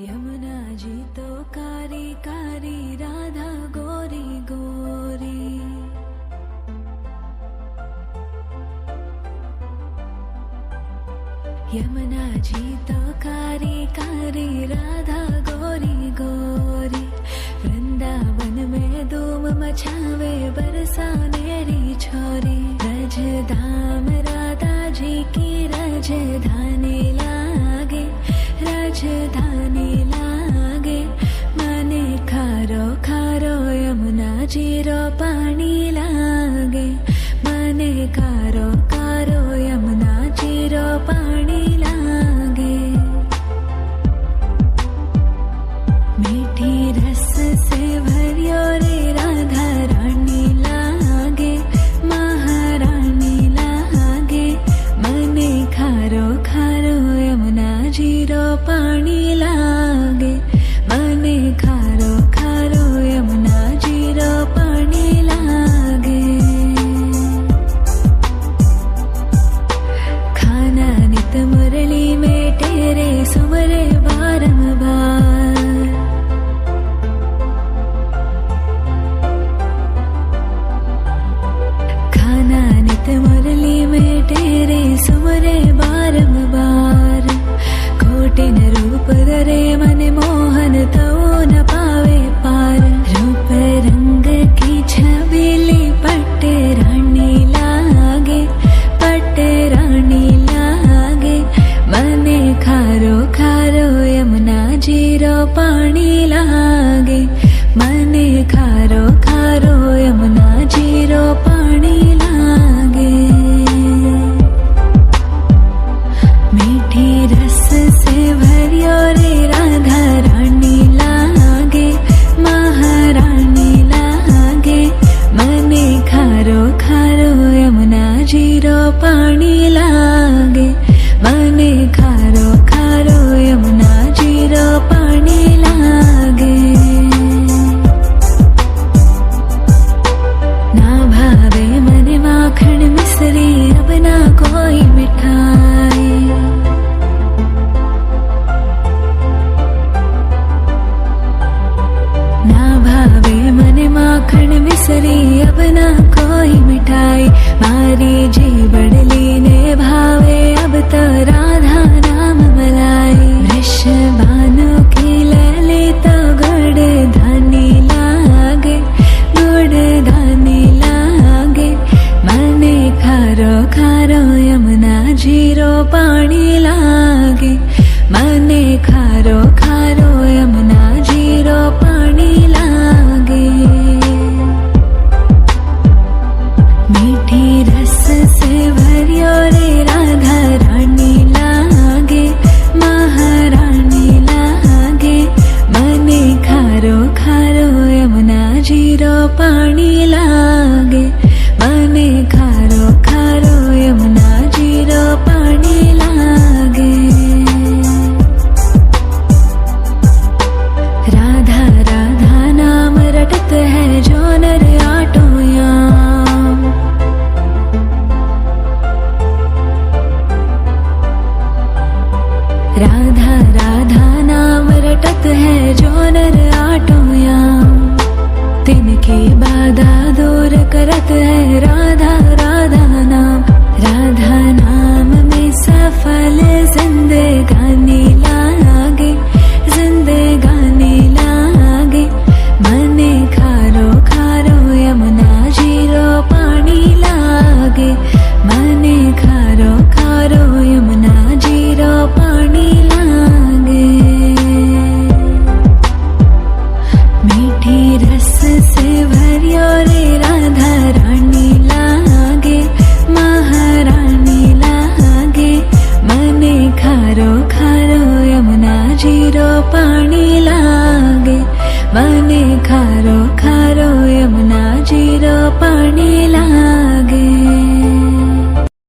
यमुना जी तो कारी कारी, राधा गोरी गोरी। यमुना जी तो कारी कारी, राधा गोरी गोरी। वृंदावन में धूम मचावे, बरसानेरी छोरी। रज धाम राधा जी की राजधानी लागे, राजधानी लागे। मने खारो खारो यमुना जी रो पानी लागे। मने खारो खारो यमुना जी रो पानी लागे। मीठी रस से भरियो रे राधा रानी लागे, महारानी लागे। मने खारो खारो यमुना जी रो पानी लागे। मने खारो खारो यमुना जी रो पानी लागे। खाना नित मुरली में तेरे सुमरे बारंबार। खाना नित मुरली में तेरे सुमरे बारंबार। कोटिन रूप धरे मन मोहन तो न पावे पार। रूप रंग की छबीली पट्ट रानी लागे, पट्ट रानी लागे। मने खारो खारो यमुना जी रो पानी लागे। मने खारो खारो यमुना जी रो पानी लागे। मीठी रस से भरियो रे राधा रानी लागे, महारानी लागे। मने खारो खारो यमुना जी रो पानी लागे। मने खारो खारो यमुना जी रो पानी लागे। ना भावे मने माखन मिश्री, अब ना कोई मिठाई। ना भावे मने माखन मिश्री, अब ना कोई मिठाई। मारी जी बड़ली ने भावे, अब तो राधा नाम मलाई। वृषभानु की लली तो गुड़ धानी लागे, गुड़ धानी लागे। मने खारो खारो यमुना जी रो पानी लागे। मने खारो खारो यमुना जी रो पानी लागे। मीठी रस से भरियो रे राधा रानी लागे, महारानी लागे। मने खारो खारो यमुना जी रो पानी लागे। मने खारो खारो यमुना जी रो पानी लागे। राधा राधा नाम रटत है जो नर आटो याम। राधा राधा नाम रटत है जो नर आटो याम। तिनकी बाधा दूर करत है राधा राधा नाम। राधा नाम में सफल जिंदगानी लागे, जिंदगानी लागे। मने खारो खारो यमुना जी रो पानी लागे। मने खारो खारो यमुना जी रो पानी लागे। मीठी रस से भरियो रे राधा रानी लागे, महारानी लागे। मने खारो खारो यमुना जी रो पानी लागे। मने खारो